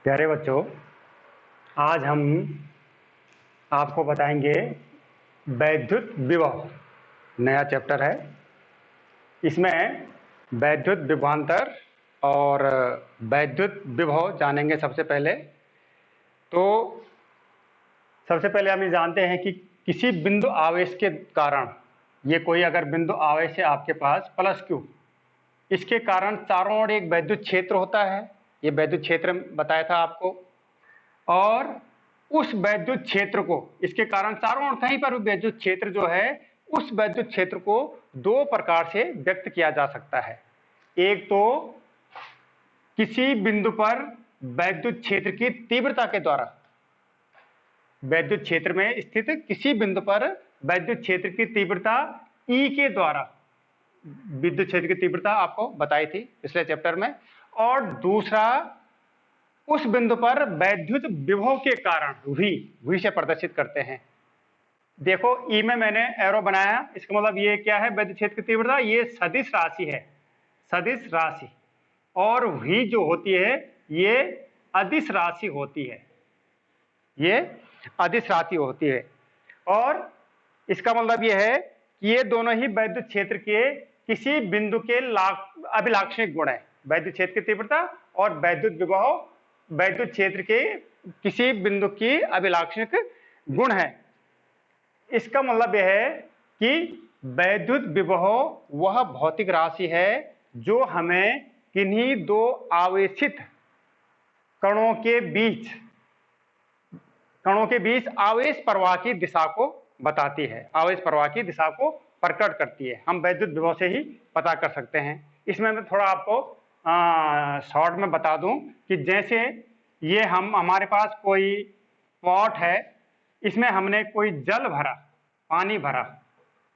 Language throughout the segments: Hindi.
प्यारे बच्चों, आज हम आपको बताएंगे वैद्युत विभव। नया चैप्टर है। इसमें वैद्युत विभवांतर और वैद्युत विभव जानेंगे। सबसे पहले हम ये जानते हैं कि किसी बिंदु आवेश के कारण, ये कोई अगर बिंदु आवेश है आपके पास प्लस क्यू, इसके कारण चारों ओर एक वैद्युत क्षेत्र होता है। ये वैद्युत क्षेत्र बताया था आपको। और उस वैद्युत क्षेत्र को, इसके कारण चारों ओर कहीं पर भी वैद्युत क्षेत्र जो है, उस वैद्युत क्षेत्र को दो प्रकार से व्यक्त किया जा सकता है। एक तो किसी बिंदु पर वैद्युत क्षेत्र की तीव्रता के द्वारा, वैद्युत क्षेत्र में स्थित किसी बिंदु पर वैद्युत क्षेत्र की तीव्रता E के द्वारा, विद्युत क्षेत्र की तीव्रता आपको बताई थी पिछले चैप्टर में। और दूसरा, उस बिंदु पर वैद्युत विभव के कारण V से प्रदर्शित करते हैं। देखो E में मैंने एरो बनाया, इसका मतलब ये क्या है? वैद्युत क्षेत्र की तीव्रता, ये सदिश राशि है, सदिश राशि। और V जो होती है ये अदिश राशि होती है, ये अदिश राशि होती है। और इसका मतलब ये है कि ये दोनों ही वैद्युत क्षेत्र के किसी बिंदु के अभिलाक्षणिक गुण है। वैद्युत क्षेत्र की तीव्रता और वैद्युत विभव वैद्युत क्षेत्र के किसी बिंदु की अभिलाक्षणिक गुण है। इसका मतलब यह है कि वैद्युत विभव वह भौतिक राशि है जो हमें किन्हीं दो आवेशित कणों के बीच आवेश प्रवाह की दिशा को बताती है, आवेश प्रवाह की दिशा को प्रकट करती है। हम वैद्युत विभव से ही पता कर सकते हैं। इसमें मैं थोड़ा आपको शॉर्ट में बता दूं कि जैसे ये हमारे पास कोई पॉट है, इसमें हमने कोई जल भरा, पानी भरा,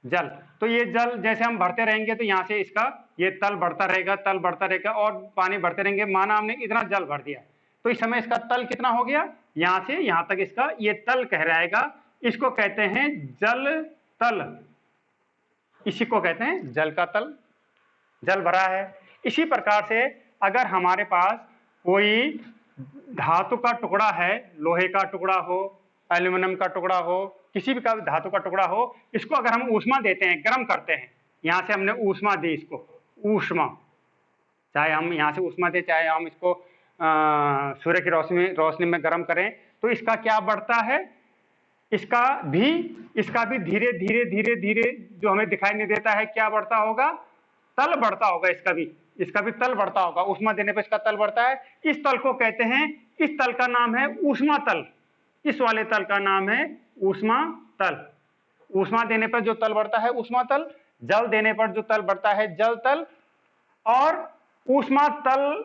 जल। तो ये जल जैसे हम भरते रहेंगे तो यहाँ से इसका ये तल बढ़ता रहेगा और पानी भरते रहेंगे। माना हमने इतना जल भर दिया तो इस समय इसका तल कितना हो गया? यहाँ से यहाँ तक इसका ये तल कहलाएगा। इसको कहते हैं जल तल, इसी को कहते हैं जल का तल, जल भरा है। इसी प्रकार से अगर हमारे पास कोई धातु का टुकड़ा है, लोहे का टुकड़ा हो, एल्यूमिनियम का टुकड़ा हो, किसी भी का धातु का टुकड़ा हो, इसको अगर हम ऊष्मा देते हैं, गर्म करते हैं, यहाँ से हमने ऊष्मा दी, इसको ऊष्मा, चाहे हम यहाँ से ऊष्मा दें, चाहे हम इसको सूर्य की रोशनी में गर्म करें, तो इसका क्या बढ़ता है? इसका भी धीरे धीरे जो हमें दिखाई नहीं देता है, क्या बढ़ता होगा? तल बढ़ता होगा। इसका भी तल बढ़ता होगा। ऊष्मा देने पर इसका तल बढ़ता है। इस तल को कहते हैं, इस तल का नाम है ऊष्मा तल। इस वाले तल का नाम है ऊष्मा तल। ऊष्मा देने पर जो तल बढ़ता है ऊष्मा तल, जल देने पर जो तल बढ़ता है जल तल। और ऊष्मा तल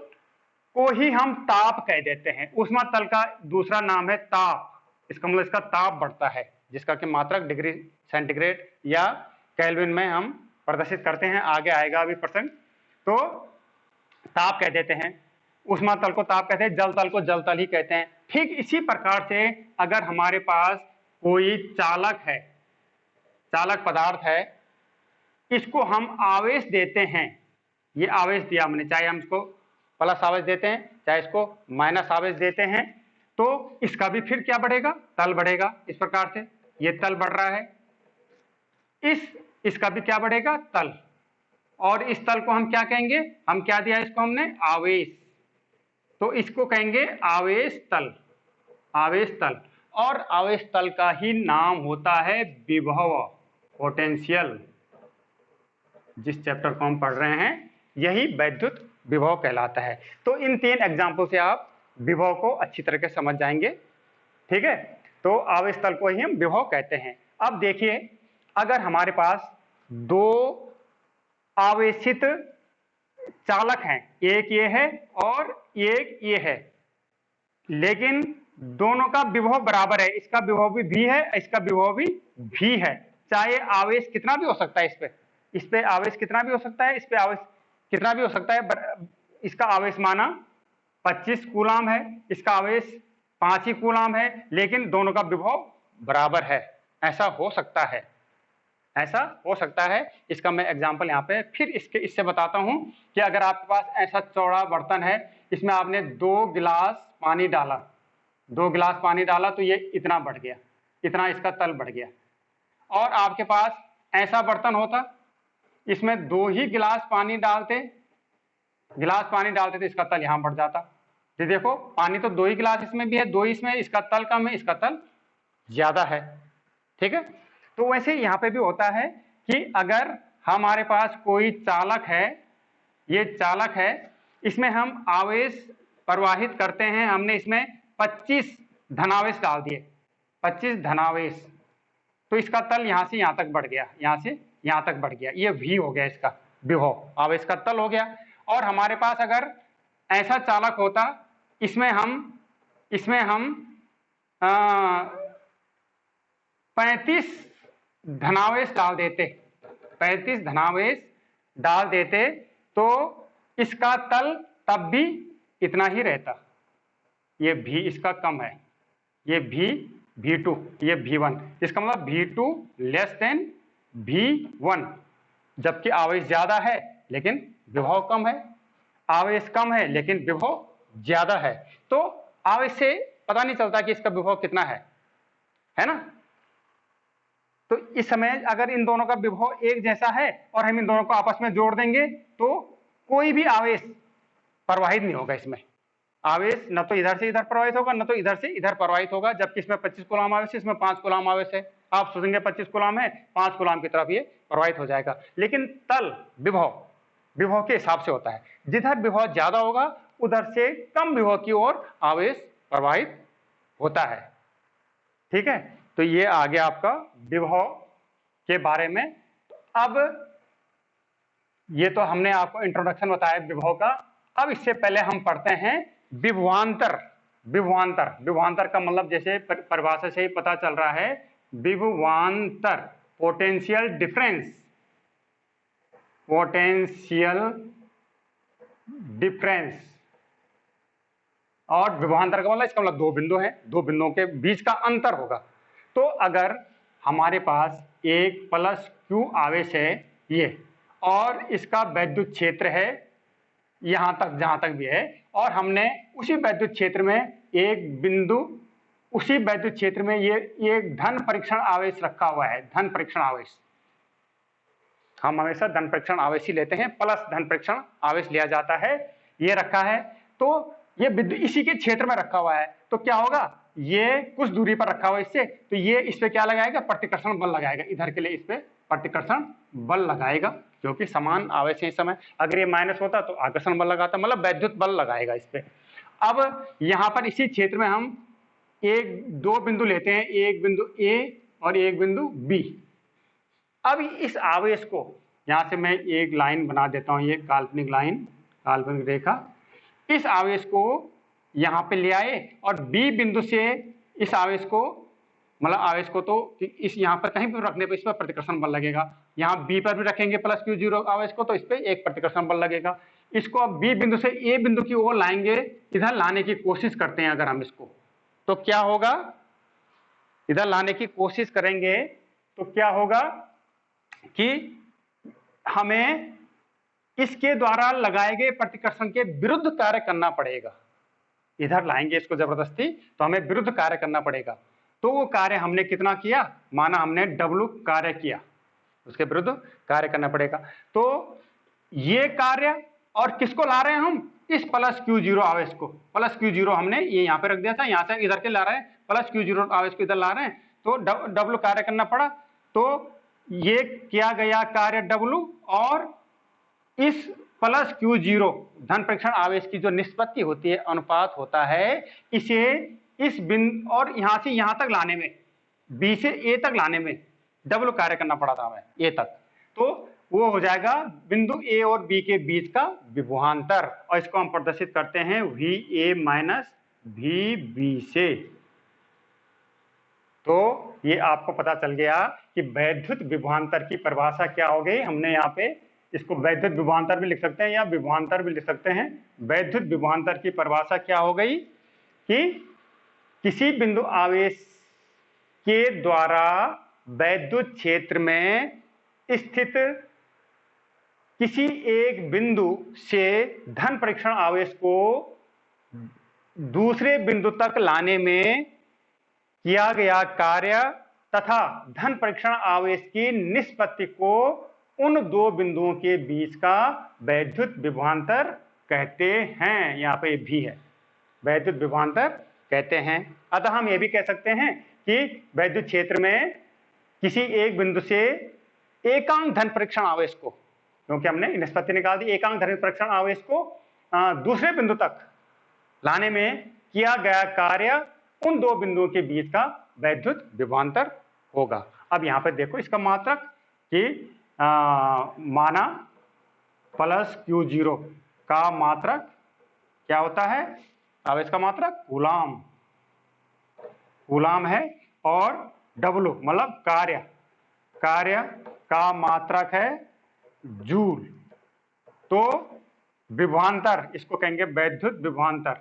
को ही हम ताप कह देते हैं। ऊष्मा तल का दूसरा नाम है ताप। इसका मतलब इसका ताप बढ़ता है, जिसका कि मात्रक डिग्री सेंटीग्रेड या केल्विन में हम प्रदर्शित करते हैं। आगे आएगा अभी प्रसंग। तो ताप कह देते हैं, ऊष्मा तल को ताप कहते हैं, जल तल को जल तल ही कहते हैं। ठीक इसी प्रकार से अगर हमारे पास कोई चालक है, चालक पदार्थ है, इसको हम आवेश देते हैं, ये आवेश दिया हमने, चाहे हम इसको प्लस आवेश देते हैं, चाहे इसको माइनस आवेश देते हैं, तो इसका भी फिर क्या बढ़ेगा? तल बढ़ेगा। इस प्रकार से ये तल बढ़ रहा है, इसका भी क्या बढ़ेगा? तल। और इस तल को हम क्या कहेंगे? हम क्या दिया इसको हमने? आवेश। तो इसको कहेंगे आवेश तल, आवेश तल। और आवेश तल का ही नाम होता है विभव, पोटेंशियल। जिस चैप्टर को हम पढ़ रहे हैं यही वैद्युत विभव कहलाता है। तो इन तीन एग्जाम्पल से आप विभव को अच्छी तरह से समझ जाएंगे। ठीक है, तो आवेश तल को ही हम विभव कहते हैं। अब देखिए, अगर हमारे पास दो आवेशित चालक हैं, एक ये है और एक ये है, लेकिन दोनों का विभव बराबर है। इसका विभव भी V है, इसका विभव भी V है। चाहे आवेश कितना भी हो सकता है, इस पे आवेश कितना भी हो सकता है, इस पे आवेश कितना भी हो सकता है। इसका आवेश माना 25 कूलाम है, इसका आवेश 5 ही कूलाम है, लेकिन दोनों का विभव बराबर है। ऐसा हो सकता है, ऐसा हो सकता है। इसका मैं एग्जांपल यहाँ पे फिर इससे बताता हूँ कि अगर आपके पास ऐसा चौड़ा बर्तन है, इसमें आपने 2 गिलास पानी डाला, 2 गिलास पानी डाला तो ये इतना बढ़ गया, इतना इसका तल बढ़ गया। और आपके पास ऐसा बर्तन होता, इसमें 2 ही गिलास पानी डालते तो इसका तल यहाँ बढ़ जाता। ये देखो, पानी तो 2 ही गिलास इसमें भी है, 2 इसमें, इसका तल कम है, इसका तल ज्यादा है। ठीक है, तो वैसे यहाँ पे भी होता है कि अगर हमारे पास कोई चालक है, ये चालक है, इसमें हम आवेश प्रवाहित करते हैं, हमने इसमें 25 धनावेश डाल दिए, 25 धनावेश, तो इसका तल यहां से यहां तक बढ़ गया, यहां से यहां तक बढ़ गया, ये V हो गया इसका विभव, आवेश का तल हो गया। और हमारे पास अगर ऐसा चालक होता, इसमें हम 35 धनावेश डाल देते, 35 धनावेश डाल देते तो इसका तल तब भी इतना ही रहता, ये V इसका कम है, ये V2, ये V1, इसका मतलब V2 लेस देन V1, जबकि आवेश ज्यादा है लेकिन विभव कम है, आवेश कम है लेकिन विभव ज्यादा है। तो आवेश से पता नहीं चलता कि इसका विभव कितना है ना। तो इस समय अगर इन दोनों का विभव एक जैसा है और हम इन दोनों को आपस में जोड़ देंगे तो कोई भी आवेश प्रवाहित नहीं होगा। इसमें आवेश न तो इधर से इधर प्रवाहित होगा, न तो इधर से इधर प्रवाहित होगा, जबकि इसमें 25 कूलम आवेश है, इसमें 5 कूलम आवेश है। आप सोचेंगे 25 कूलम है, 5 कूलम की तरफ ये प्रवाहित हो जाएगा, लेकिन तल विभव के हिसाब से होता है। जिधर विभव ज्यादा होगा उधर से कम विभव की ओर आवेश प्रवाहित होता है। ठीक है, तो ये आ गया आपका विभव के बारे में। अब ये तो हमने आपको इंट्रोडक्शन बताया विभव का। अब इससे पहले हम पढ़ते हैं विभवांतर। विभवांतर का मतलब जैसे परिभाषा से ही पता चल रहा है, विभवांतर पोटेंशियल डिफरेंस। और विभवांतर का मतलब, इसका मतलब 2 बिंदु हैं, 2 बिंदुओं के बीच का अंतर होगा। तो अगर हमारे पास एक प्लस Q आवेश है ये, और इसका वैद्युत क्षेत्र है यहां तक जहां तक भी है, और हमने उसी वैद्युत क्षेत्र में एक बिंदु, उसी वैद्युत क्षेत्र में ये एक धन परीक्षण आवेश रखा हुआ है। धन परीक्षण आवेश हम हमेशा धन परीक्षण आवेश ही लेते हैं, प्लस धन परीक्षण आवेश लिया जाता है। ये रखा है तो ये विद्युत इसी के क्षेत्र में रखा हुआ है, तो क्या होगा, ये कुछ दूरी पर रखा हुआ है इससे, तो ये इस पे क्या लगाएगा, प्रतिकर्षण बल लगाएगा। इधर के लिए इस पे प्रतिकर्षण बल लगाएगा, क्योंकि समान आवेश है इस समय। अगर ये माइनस होता तो आकर्षण बल लगाता, मतलब वैद्युत बल लगाएगा इस पे। अब यहाँ पर इसी क्षेत्र में हम 2 बिंदु लेते हैं, एक बिंदु A और एक बिंदु B। अब इस आवेश को यहां से मैं एक लाइन बना देता हूं, ये काल्पनिक लाइन, काल्पनिक रेखा। इस आवेश को यहां पे ले आए और B बिंदु से इस आवेश को, मतलब आवेश को तो इस यहां पर कहीं भी रखने पर इस पर प्रतिकर्षण बल लगेगा। यहाँ B पर भी रखेंगे प्लस Q0 आवेश को, तो इस पे एक प्रतिकर्षण बल लगेगा। इसको अब B बिंदु से A बिंदु की ओर लाएंगे, इधर लाने की कोशिश करते हैं अगर हम इसको, तो क्या होगा, इधर लाने की कोशिश करेंगे तो क्या होगा कि हमें इसके द्वारा लगाए गए प्रतिकर्षण के विरुद्ध कार्य करना पड़ेगा। इधर लाएंगे इसको जबरदस्ती तो हमें विरुद्ध कार्य करना पड़ेगा। तो वो कार्य हमने कितना किया, माना हमने W कार्य किया, उसके विरुद्ध कार्य करना पड़ेगा। तो ये कार्य, और किसको ला रहे हैं हम, इस प्लस Q0 आवेश को, प्लस Q0 हमने ये यहाँ पे रख दिया था, यहाँ से इधर के ला रहे हैं, प्लस Q0 आवेश को इधर ला रहे हैं, तो W कार्य करना पड़ा। तो ये किया गया कार्य W, और इस प्लस Q0 धन परीक्षण आवेश की जो निष्पत्ति होती है, अनुपात होता है, इसे इस बिंदु और यहां से यहां तक लाने में, B से A तक लाने में W कार्य करना पड़ा था हमें, A तक, तो वो हो जाएगा बिंदु A और B के बीच का विभवांतर। और इसको हम प्रदर्शित करते हैं VA माइनस VB से। तो ये आपको पता चल गया कि वैद्युत विभवांतर की परिभाषा क्या हो गई। हमने यहाँ पे इसको वैद्युत विभवांतर भी लिख सकते हैं या विभवांतर भी लिख सकते हैं। वैद्युत विभवांतर की परिभाषा क्या हो गई कि किसी बिंदु आवेश के द्वारा वैद्युत क्षेत्र में स्थित किसी एक बिंदु से धन परीक्षण आवेश को दूसरे बिंदु तक लाने में किया गया कार्य तथा धन परीक्षण आवेश की निष्पत्ति को उन दो बिंदुओं के बीच का वैद्युत विभवांतर कहते हैं। यहाँ पे भी है, वैद्युत विभवांतर कहते हैं। अतः हम ये भी कह सकते हैं कि वैद्युत क्षेत्र में किसी एक बिंदु से एकांक धन परीक्षण आवेश को, क्योंकि हमने निष्पत्ति निकाल दी, एकांक धन परीक्षण आवेश को दूसरे बिंदु तक लाने में किया गया कार्य उन दो बिंदुओं के बीच का वैद्युत विभवांतर होगा। अब यहाँ पे देखो इसका मात्रक कि माना प्लस Q0 का मात्रक क्या होता है, आवेश का मात्रक कूलाम है, और W मतलब कार्य का मात्रक है जूल। तो विभवांतर, इसको कहेंगे वैद्युत विभवांतर,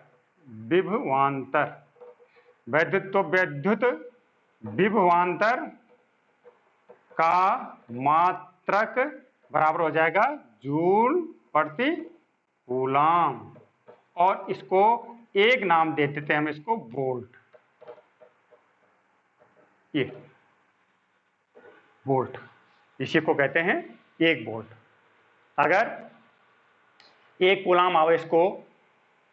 वैद्युत विभवांतर का मात्रक बराबर हो जाएगा जूल प्रति कूलाम, और इसको एक नाम दे देते हैं हम इसको वोल्ट। ये वोल्ट, इसी को कहते हैं 1 वोल्ट। अगर एक कूलाम आवेश को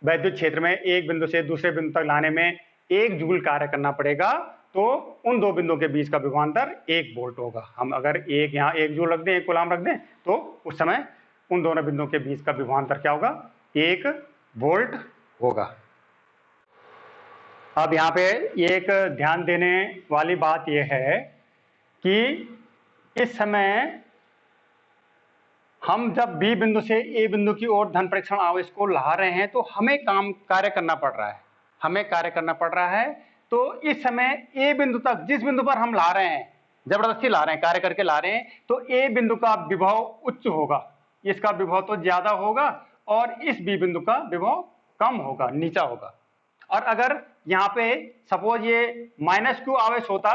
वैद्युत क्षेत्र में एक बिंदु से दूसरे बिंदु तक लाने में 1 जूल कार्य करना पड़ेगा, तो उन दो बिंदुओं के बीच का विभवांतर 1 वोल्ट होगा। हम अगर यहाँ 1 जूल रख दें, 1 कूलाम रख दें, तो उस समय उन दोनों बिंदुओं के बीच का विभवांतर क्या होगा, 1 वोल्ट होगा। अब यहाँ पे एक ध्यान देने वाली बात यह है कि इस समय हम जब बी बिंदु से ए बिंदु की ओर धन परीक्षण आवेश को ला रहे हैं, तो हमें कार्य करना पड़ रहा है। तो इस समय ए बिंदु तक, जिस बिंदु पर हम ला रहे हैं, जबरदस्ती ला रहे हैं, कार्य करके ला रहे हैं, तो ए बिंदु का विभव उच्च होगा, इसका विभव तो ज्यादा होगा, और इस बी बिंदु का विभव कम होगा, नीचा होगा। और अगर यहाँ पे सपोज ये -Q आवेश होता,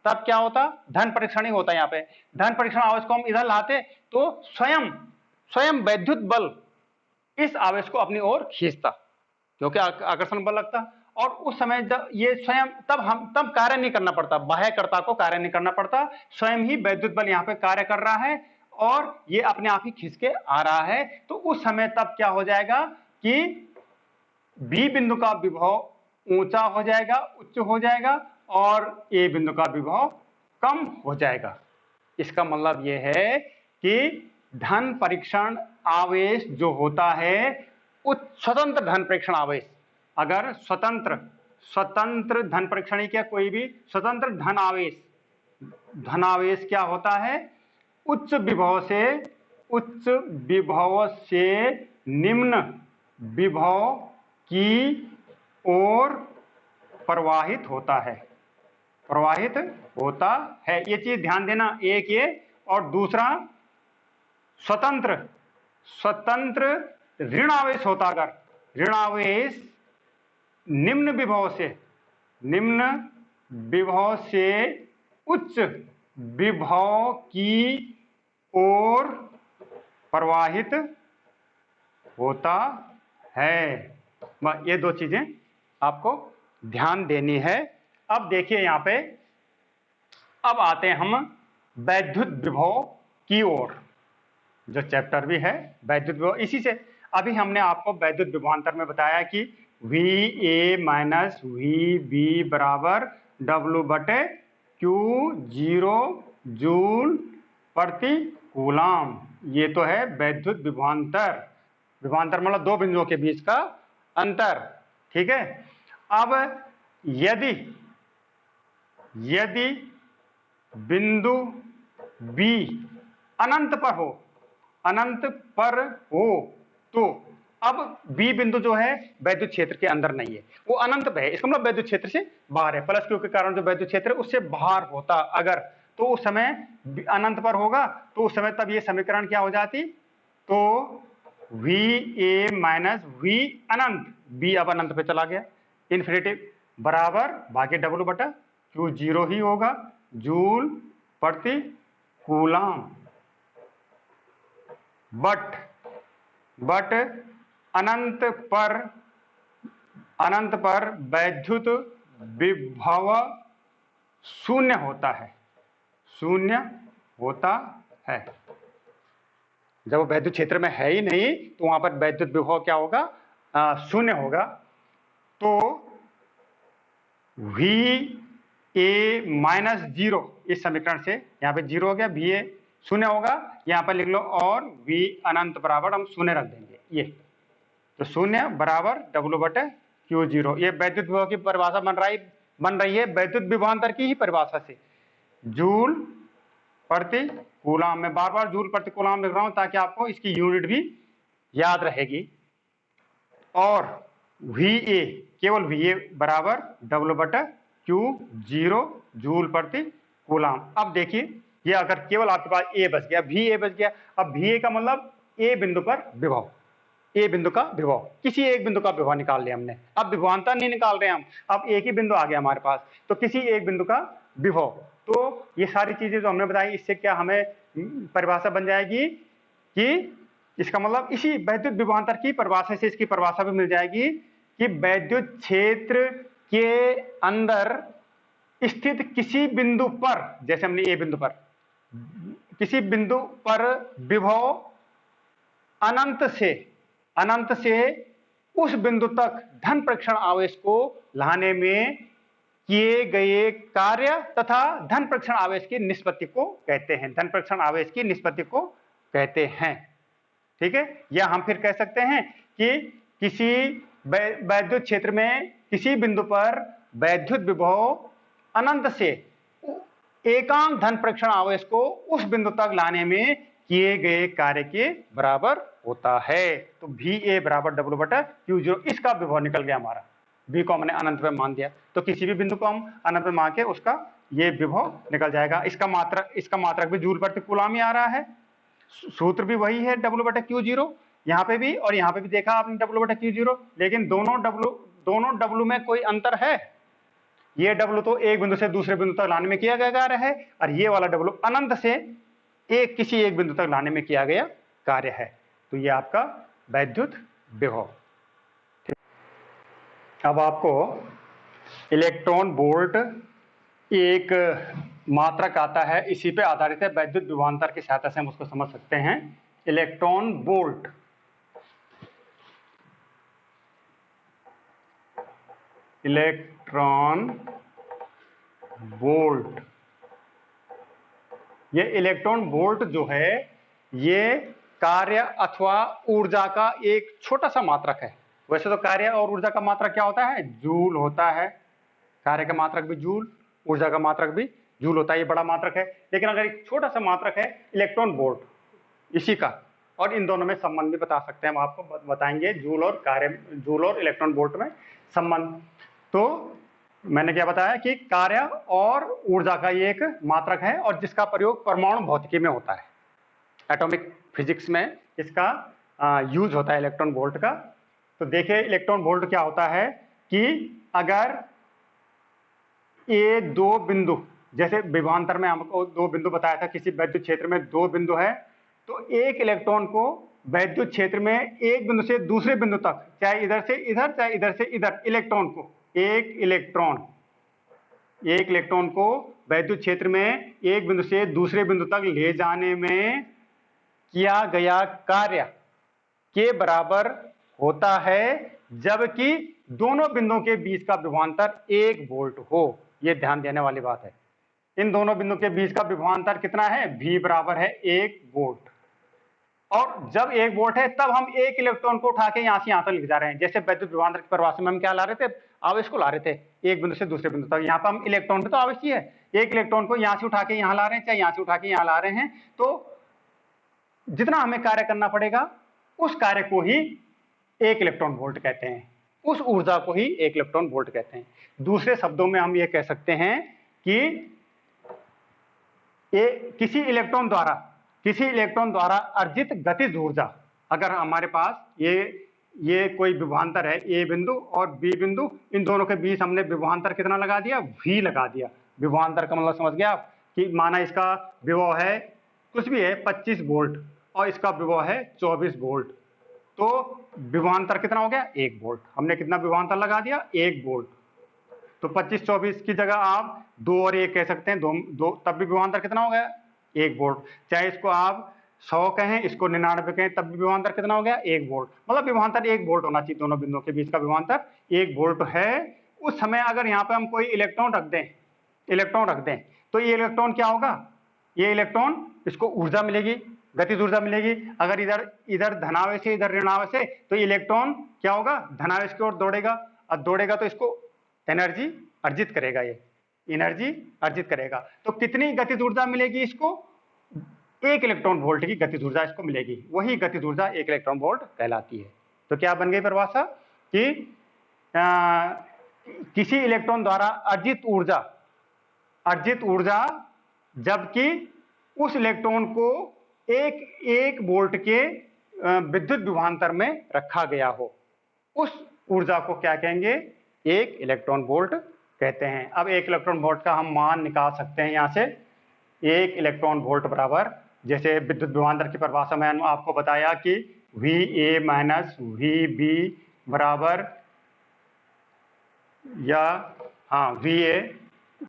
तब क्या होता, धन परीक्षण ही होता। यहाँ पे धन परीक्षण आवेश को हम इधर लाते, तो स्वयं वैद्युत बल इस आवेश को अपनी ओर खींचता, क्योंकि आकर्षण बल लगता। और उस समय जब ये स्वयं, तब कार्य नहीं करना पड़ता, बाह्यकर्ता को कार्य नहीं करना पड़ता, स्वयं ही वैद्युत बल यहाँ पे कार्य कर रहा है, और ये अपने आप ही खींच के आ रहा है। तो उस समय तब क्या हो जाएगा कि बी बिंदु का विभव ऊंचा हो जाएगा, उच्च हो जाएगा, और ए बिंदु का विभव कम हो जाएगा। इसका मतलब यह है कि धन परीक्षण आवेश जो होता है, स्वतंत्र धन परीक्षण आवेश, अगर स्वतंत्र धन परीक्षण, क्या कोई भी स्वतंत्र धन आवेश क्या होता है, उच्च विभव से निम्न विभव की ओर प्रवाहित होता है। ये चीज ध्यान देना, एक ये, और दूसरा स्वतंत्र ऋण आवेश होता, अगर ऋण आवेश निम्न विभव से उच्च विभव की ओर प्रवाहित होता है। ये दो चीजें आपको ध्यान देनी है। अब देखिए यहाँ पे, अब आते हैं हम वैद्युत विभव की ओर, जो चैप्टर भी है वैद्युत विभव। इसी से अभी हमने आपको वैद्युत विभवांतर में बताया कि VA माइनस VB बराबर W/Q0 जूल प्रति कूलाम। ये तो है वैद्युत विभवांतर मतलब दो बिंदुओं के बीच का अंतर, ठीक है। अब यदि बिंदु B अनंत पर हो, तो अब B बिंदु जो है वैद्युत क्षेत्र के अंदर नहीं है, वो अनंत पे है, इसका मतलब वैद्युत क्षेत्र से बाहर है। प्लस Q के कारण जो वैद्युत क्षेत्र है उससे बाहर होता अगर, तो उस समय अनंत पर होगा, तो उस समय तब ये समीकरण क्या हो जाती, तो VA माइनस V अनंत, B अब अनंत पे चला गया, इन्फिनिटी बराबर भाग्य W/Q0 ही होगा, जूल प्रति कूलाम, बट अनंत पर वैद्युत विभव शून्य होता है। जब वैद्युत क्षेत्र में है ही नहीं तो वहां पर वैद्युत विभव क्या होगा? शून्य होगा। तो VA-0 इस समीकरण से, यहाँ पे 0 हो गया, VA शून्य होगा, यहाँ पर लिख लो, और V अनंत बराबर हम शून्य रख देंगे। ये तो शून्य बराबर W/Q0। ये वैद्युत विभव की परिभाषा बन रही है वैद्युत विभवांतर की ही परिभाषा से, जूल प्रति कूलाम। मैं बार बार जूल प्रति कूलाम लिख रहा हूं ताकि आपको इसकी यूनिट भी याद रहेगी। और VA, केवल VA बराबर W/Q0 जूल प्रति कूलाम। अब देखिए, ये अगर केवल आपके पास A बच गया, VA बच गया, अब VA का मतलब A बिंदु पर विभव, A बिंदु का विभव, किसी एक बिंदु का विभव निकाल लिया हमने। अब विभवांतर नहीं निकाल रहे हम, अब एक ही बिंदु आ गया हमारे पास, तो किसी एक बिंदु का विभव। तो ये सारी चीजें जो हमने बताई, इससे क्या हमें परिभाषा बन जाएगी कि इसका मतलब इसी वैद्युत विभवांतर की परिभाषा से इसकी परिभाषा भी मिल जाएगी कि वैद्युत क्षेत्र के अंदर स्थित किसी बिंदु पर, जैसे हमने ए बिंदु पर, किसी बिंदु पर विभव अनंत से उस बिंदु तक धन प्रेक्षण आवेश को लाने में किए गए कार्य तथा धन प्रेक्षण आवेश की निष्पत्ति को कहते हैं। धन प्रेक्षण आवेश की निष्पत्ति को कहते हैं। ठीक है, या हम फिर कह सकते हैं कि किसी वैद्युत क्षेत्र में किसी बिंदु पर वैद्युत विभव अनंत से एकांक धन प्रेक्षण आवेश को उस बिंदु तक लाने में किए गए कार्य के बराबर होता है। तो VA बराबर W/Q0, इसका विभव निकल गया हमारा। V को हमने अनंत पे मान दिया, तो किसी भी बिंदु को हम अनंत पे मान के उसका ये विभव निकल जाएगा। इसका मात्रक भी जूल प्रति कूलाम ही आ रहा है, सूत्र भी वही है W/Q0, यहाँ पे भी और यहाँ पे भी देखा आपने W/Q0, लेकिन दोनों W में कोई अंतर है। ये W तो एक बिंदु से दूसरे बिंदु तक लाने में किया गया कार्य है, और ये वाला W अनंत से किसी एक बिंदु तक लाने में किया गया कार्य है। तो ये आपका वैद्युत विभव। अब आपको इलेक्ट्रॉन वोल्ट एक मात्रक आता है, इसी पे आधारित है, वैद्युत विभवांतर की सहायता से हम उसको समझ सकते हैं। इलेक्ट्रॉन वोल्ट, ये इलेक्ट्रॉन वोल्ट जो है ये कार्य अथवा ऊर्जा का एक छोटा सा मात्रक है। वैसे तो कार्य और ऊर्जा का मात्रक क्या होता है? जूल होता है। कार्य का मात्रक भी जूल, ऊर्जा का मात्रक भी जूल होता है, ये बड़ा मात्रक है। लेकिन अगर एक छोटा सा मात्रक है इलेक्ट्रॉन वोल्ट, इसी का, और इन दोनों में संबंध भी बता सकते हैं, हम आपको बताएंगे जूल और इलेक्ट्रॉन वोल्ट में संबंध। तो मैंने क्या बताया कि कार्य और ऊर्जा का ये एक मात्रक है और जिसका प्रयोग परमाणु भौतिकी में होता है, एटॉमिक फिजिक्स में इसका यूज होता है इलेक्ट्रॉन वोल्ट का। तो देखिए इलेक्ट्रॉन वोल्ट क्या होता है कि अगर ये दो बिंदु, जैसे विभवांतर में हमको दो बिंदु बताया था, किसी वैद्युत क्षेत्र में दो बिंदु है, तो एक इलेक्ट्रॉन को वैद्युत क्षेत्र में एक बिंदु से दूसरे बिंदु तक, चाहे इधर से इधर चाहे इधर से इधर, इलेक्ट्रॉन को एक इलेक्ट्रॉन को वैद्युत क्षेत्र में एक बिंदु से दूसरे बिंदु तक ले जाने में किया गया कार्य के बराबर होता है, जबकि दोनों बिंदुओं के बीच का विभवांतर 1 वोल्ट हो। यह ध्यान देने वाली बात है। इन दोनों बिंदुओं के बीच का विभवांतर कितना है? V बराबर है 1 वोल्ट। और जब 1 वोल्ट है तब हम एक इलेक्ट्रॉन को उठा के यहां से यहां तक ले जा रहे हैं। जैसे वैद्युत विभवांतर की परिभाषा में हम क्या ला रहे थे? आवेश को ला रहे थे एक बिंदु से दूसरे बिंदु तक। यहाँ पर हम इलेक्ट्रॉन पे तो आवेश ही है, एक इलेक्ट्रॉन को यहां से उठा के यहां ला रहे हैं, चाहे यहां से उठा के यहां ला रहे हैं। तो जितना हमें कार्य करना पड़ेगा उस कार्य को ही एक इलेक्ट्रॉन वोल्ट कहते हैं, उस ऊर्जा को ही एक इलेक्ट्रॉन वोल्ट कहते हैं। दूसरे शब्दों में हम ये कह सकते हैं कि किसी इलेक्ट्रॉन द्वारा अर्जित गतिज ऊर्जा, अगर हमारे पास ये कोई विभवांतर है ए बिंदु और बी बिंदु, इन दोनों के बीच हमने विभवांतर कितना लगा दिया? V लगा दिया। विभवांतर का मतलब समझ गया आप? कि माना इसका विभव है कुछ भी है 25 वोल्ट और इसका विभव है 24 वोल्ट, तो विभवांतर कितना हो गया 1 वोल्ट। हमने कितना विभवांतर लगा दिया 1 वोल्ट, तो 25-24 की जगह आप 2 और 1 कह सकते हैं, दो तब भी विभवांतर कितना हो गया 1 वोल्ट। चाहे इसको आप 100 कहें, इसको 99 कहें, तब भी विभवांतर कितना हो गया 1 वोल्ट। मतलब विभवांतर 1 वोल्ट होना चाहिए, दोनों बिंदुओं के बीच का विभवांतर 1 वोल्ट है। उस समय अगर यहाँ पे हम कोई इलेक्ट्रॉन रख दें तो ये इलेक्ट्रॉन क्या होगा, ये इलेक्ट्रॉन इसको ऊर्जा मिलेगी, गतिज ऊर्जा मिलेगी। अगर इधर धनावेश है इधर ऋणावेश है तो इलेक्ट्रॉन क्या होगा धनावेश की ओर दौड़ेगा, और दौड़ेगा तो इसको एनर्जी अर्जित करेगा, ये एनर्जी अर्जित करेगा। तो कितनी गतिज ऊर्जा मिलेगी इसको, 1 इलेक्ट्रॉन वोल्ट की गतिज ऊर्जा इसको मिलेगी, वही गतिज ऊर्जा 1 इलेक्ट्रॉन वोल्ट कहलाती है। तो क्या बन गई परिभाषा कि किसी इलेक्ट्रॉन द्वारा अर्जित ऊर्जा जबकि उस इलेक्ट्रॉन को एक वोल्ट के विद्युत विभवांतर में रखा गया हो, उस ऊर्जा को क्या कहेंगे 1 इलेक्ट्रॉन वोल्ट कहते हैं। अब 1 इलेक्ट्रॉन वोल्ट का हम मान निकाल सकते हैं यहाँ से। 1 इलेक्ट्रॉन वोल्ट बराबर, जैसे विद्युत विभवांतर की परिभाषा में आपको बताया कि VA माइनस VB बराबर, या हाँ VA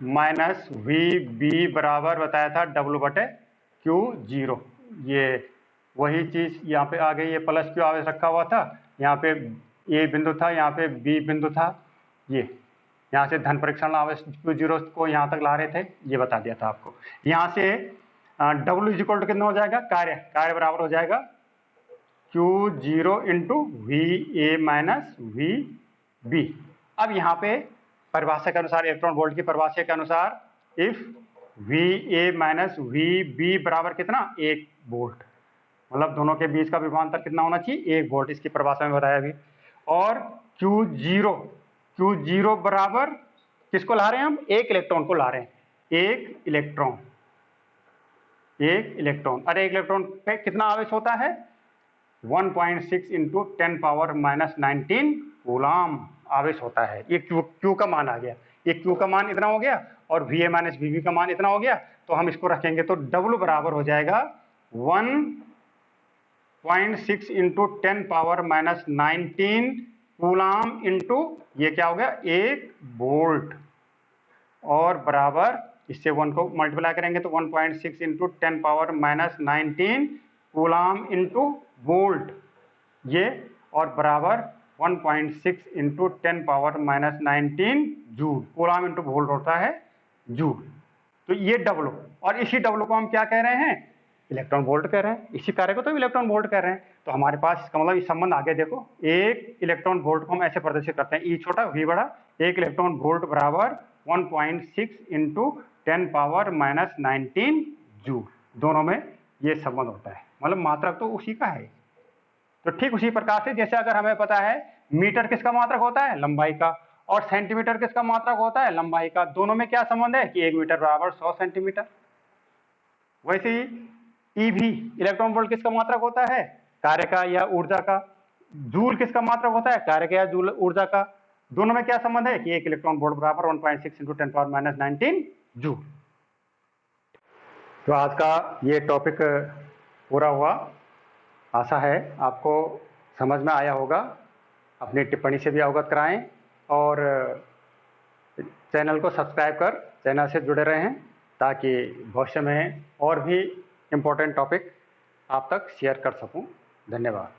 माइनस VB बराबर बताया था W/Q0। ये वही चीज यहाँ पे आ गई, ये प्लस Q आवेश रखा हुआ था, यहाँ पे A बिंदु था, यहाँ पे B बिंदु था, ये यहाँ से धन परीक्षण आवेश Q0 को यहाँ तक ला रहे थे, ये बता दिया था आपको। यहाँ से W इक्वल टू कितना हो जाएगा, कार्य बराबर हो जाएगा Q0 into VA minus VB। अब यहाँ पे परिभाषा के अनुसार, इलेक्ट्रॉन वोल्ट की परिभाषा के अनुसार इफ VA माइनस VB बराबर कितना 1 वोल्ट, मतलब दोनों के बीच का विभवांतर कितना होना चाहिए 1 वोल्ट, इसकी परिभाषा में बताया अभी। और Q0 बराबर किसको ला रहे हैं हम, 1 इलेक्ट्रॉन को ला रहे हैं, 1 इलेक्ट्रॉन। अरे 1 इलेक्ट्रॉन पे कितना आवेश होता है 1.6 इंटू 10⁻⁹ कूलाम आवेश होता है। ये Q का मान आ गया, ये Q का मान इतना हो गया और VA माइनस VB का मान इतना हो गया, तो हम इसको रखेंगे तो W बराबर हो जाएगा 1.6 इंटू 10⁻⁹ कूलाम इंटू ये क्या हो गया 1 वोल्ट, और बराबर इससे 1 को मल्टीप्लाई करेंगे तो 1.6 इंटू 10⁻⁹ कूलाम इंटू वोल्ट ये, और बराबर 1.6 into 10⁻⁹ joule, coulomb into volt होता है जूल। तो ये W, और इसी W को हम क्या कह रहे हैं इलेक्ट्रॉन वोल्ट कह रहे हैं, इसी कार्य को तो इलेक्ट्रॉन वोल्ट कह रहे हैं। तो हमारे पास इसका मतलब ये संबंध आगे देखो, 1 इलेक्ट्रॉन वोल्ट को हम ऐसे प्रदर्शित करते हैं, E छोटा V बड़ा, 1 इलेक्ट्रॉन वोल्ट बराबर 1.6 इंटू 10⁻⁹ जूल, दोनों में ये संबंध होता है, मतलब मात्रक तो उसी का है। तो ठीक उसी प्रकार से जैसे अगर हमें पता है मीटर किसका मात्रक होता है लंबाई का, और सेंटीमीटर किसका मात्रक होता है लंबाई का, दोनों में क्या संबंध है कि 1 मीटर बराबर 100 सेंटीमीटर। वैसे ही EV इलेक्ट्रॉन वोल्ट किसका मात्रक होता है कार्य का या ऊर्जा का, जूल किसका मात्रक होता है कार्य का या जूल ऊर्जा का, दोनों में क्या संबंध है कि 1 इलेक्ट्रॉन वोल्ट बराबर 1.6 इंटू 10⁻⁹ जूल। तो आज का ये टॉपिक पूरा हुआ, आशा है आपको समझ में आया होगा, अपनी टिप्पणी से भी अवगत कराएं, और चैनल को सब्सक्राइब कर चैनल से जुड़े रहें ताकि भविष्य में और भी इम्पोर्टेंट टॉपिक आप तक शेयर कर सकूं। धन्यवाद।